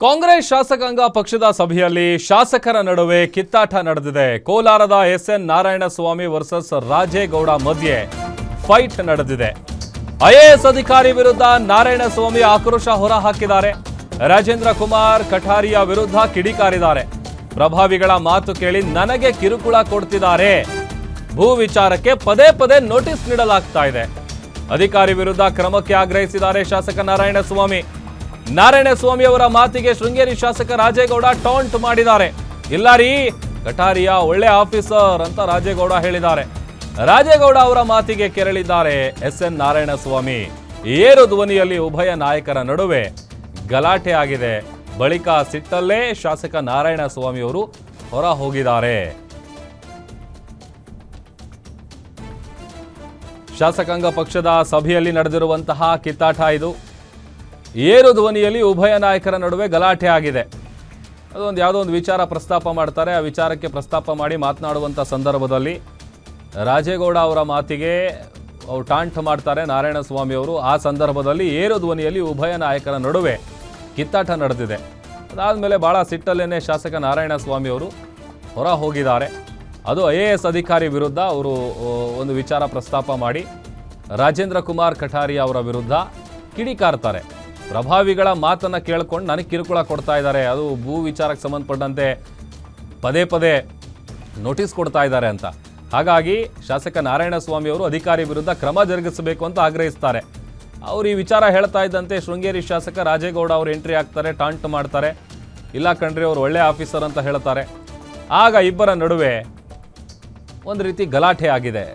ಕಾಂಗ್ರೆಸ್ ಶಾಸಕಾಂಗ ಪಕ್ಷದ ಸಭೆಯಲ್ಲಿ ಶಾಸಕರ ನಡುವೆ ಕಿತ್ತಾಟ ನಡೆದಿದೆ. ಕೋಲಾರದ ಎಸ್ಎನ್ ನಾರಾಯಣಸ್ವಾಮಿ ವರ್ಸಸ್ ರಾಜೇಗೌಡ ಮಧ್ಯೆ ಫೈಟ್ ನಡೆದಿದೆ. ಐಎಎಸ್ ಅಧಿಕಾರಿ ವಿರುದ್ಧ ನಾರಾಯಣಸ್ವಾಮಿ ಆಕ್ರೋಶ ಹೊರಹಾಕಿದ್ದಾರೆ. ರಾಜೇಂದ್ರ ಕುಮಾರ್ ಕಠಾರಿಯ ವಿರುದ್ಧ ಕಿಡಿಕಾರಿದ್ದಾರೆ. ಪ್ರಭಾವಿಗಳ ಮಾತು ಕೇಳಿ ನನಗೆ ಕಿರುಕುಳ ಕೊಡ್ತಿದ್ದಾರೆ. ಭೂ ವಿಚಾರಕ್ಕೆ ಪದೇ ಪದೇ ನೋಟಿಸ್ ನೀಡಲಾಗ್ತಾ ಇದೆ. ಅಧಿಕಾರಿ ವಿರುದ್ಧ ಕ್ರಮಕ್ಕೆ ಆಗ್ರಹಿಸಿದ್ದಾರೆ ಶಾಸಕ ನಾರಾಯಣಸ್ವಾಮಿ. ನಾರಾಯಣಸ್ವಾಮಿ ಅವರ ಮಾತಿಗೆ ಶೃಂಗೇರಿ ಶಾಸಕ ರಾಜೇಗೌಡ ಟಾಂಟ್ ಮಾಡಿದ್ದಾರೆ. ಇಲ್ಲ ರೀ, ಕಠಾರಿಯ ಒಳ್ಳೆ ಆಫೀಸರ್ ಅಂತ ರಾಜೇಗೌಡ ಹೇಳಿದ್ದಾರೆ. ರಾಜೇಗೌಡ ಅವರ ಮಾತಿಗೆ ಕೆರಳಿದ್ದಾರೆ ಎಸ್ಎನ್ ನಾರಾಯಣಸ್ವಾಮಿ. ಏರು ಧ್ವನಿಯಲ್ಲಿ ಉಭಯ ನಾಯಕರ ನಡುವೆ ಗಲಾಟೆ ಆಗಿದೆ. ಬಳಿಕ ಸಿಟ್ಟಲ್ಲೇ ಶಾಸಕ ನಾರಾಯಣಸ್ವಾಮಿ ಅವರು ಹೊರ ಹೋಗಿದ್ದಾರೆ. ಶಾಸಕಾಂಗ ಪಕ್ಷದ ಸಭೆಯಲ್ಲಿ ನಡೆದಿರುವಂತಹ ಕಿತ್ತಾಟ ಇದು. ಏರು ಧ್ವನಿಯಲ್ಲಿ ಉಭಯ ನಾಯಕರ ನಡುವೆ ಗಲಾಟೆ ಆಗಿದೆ. ಯಾವುದೋ ಒಂದು ವಿಚಾರ ಪ್ರಸ್ತಾಪ ಮಾಡ್ತಾರೆ. ಆ ವಿಚಾರಕ್ಕೆ ಪ್ರಸ್ತಾಪ ಮಾಡಿ ಮಾತನಾಡುವಂಥ ಸಂದರ್ಭದಲ್ಲಿ ರಾಜೇಗೌಡ ಅವರ ಮಾತಿಗೆ ಅವರು ಟಾಂಟ್ ಮಾಡ್ತಾರೆ ನಾರಾಯಣಸ್ವಾಮಿ ಅವರು. ಆ ಸಂದರ್ಭದಲ್ಲಿ ಏರು ಧ್ವನಿಯಲ್ಲಿ ಉಭಯ ನಾಯಕರ ನಡುವೆ ಕಿತ್ತಾಟ ನಡೆದಿದೆ. ಅದಾದಮೇಲೆ ಭಾಳ ಸಿಟ್ಟಲ್ಲೇನೆ ಶಾಸಕ ನಾರಾಯಣಸ್ವಾಮಿ ಅವರು ಹೊರ ಹೋಗಿದ್ದಾರೆ. ಅದು ಐಎಎಸ್ ಅಧಿಕಾರಿ ವಿರುದ್ಧ ಅವರು ಒಂದು ವಿಚಾರ ಪ್ರಸ್ತಾಪ ಮಾಡಿ ರಾಜೇಂದ್ರ ಕುಮಾರ್ ಕಠಾರಿ ಅವರ ವಿರುದ್ಧ ಕಿಡಿಕಾರ್ತಾರೆ. ಪ್ರಭಾವಿಗಳ ಮಾತನ್ನು ಕೇಳ್ಕೊಂಡು ನನಗೆ ಕಿರುಕುಳ ಕೊಡ್ತಾ ಇದ್ದಾರೆ, ಅದು ಭೂ ವಿಚಾರಕ್ಕೆ ಸಂಬಂಧಪಟ್ಟಂತೆ ಪದೇ ಪದೇ ನೋಟಿಸ್ ಕೊಡ್ತಾ ಇದ್ದಾರೆ ಅಂತ. ಹಾಗಾಗಿ ಶಾಸಕ ನಾರಾಯಣಸ್ವಾಮಿ ಅವರು ಅಧಿಕಾರಿ ವಿರುದ್ಧ ಕ್ರಮ ಜರುಗಿಸಬೇಕು ಅಂತ ಆಗ್ರಹಿಸ್ತಾರೆ. ಅವರು ಈ ವಿಚಾರ ಹೇಳ್ತಾ ಇದ್ದಂತೆ ಶೃಂಗೇರಿ ಶಾಸಕ ರಾಜೇಗೌಡ ಅವರು ಎಂಟ್ರಿ ಆಗ್ತಾರೆ, ಟಾಂಟ್ ಮಾಡ್ತಾರೆ. ಇಲ್ಲ ಕಣ್ರಿ, ಅವರು ಒಳ್ಳೆ ಆಫೀಸರ್ ಅಂತ ಹೇಳ್ತಾರೆ. ಆಗ ಇಬ್ಬರ ನಡುವೆ ಒಂದು ರೀತಿ ಗಲಾಟೆ ಆಗಿದೆ.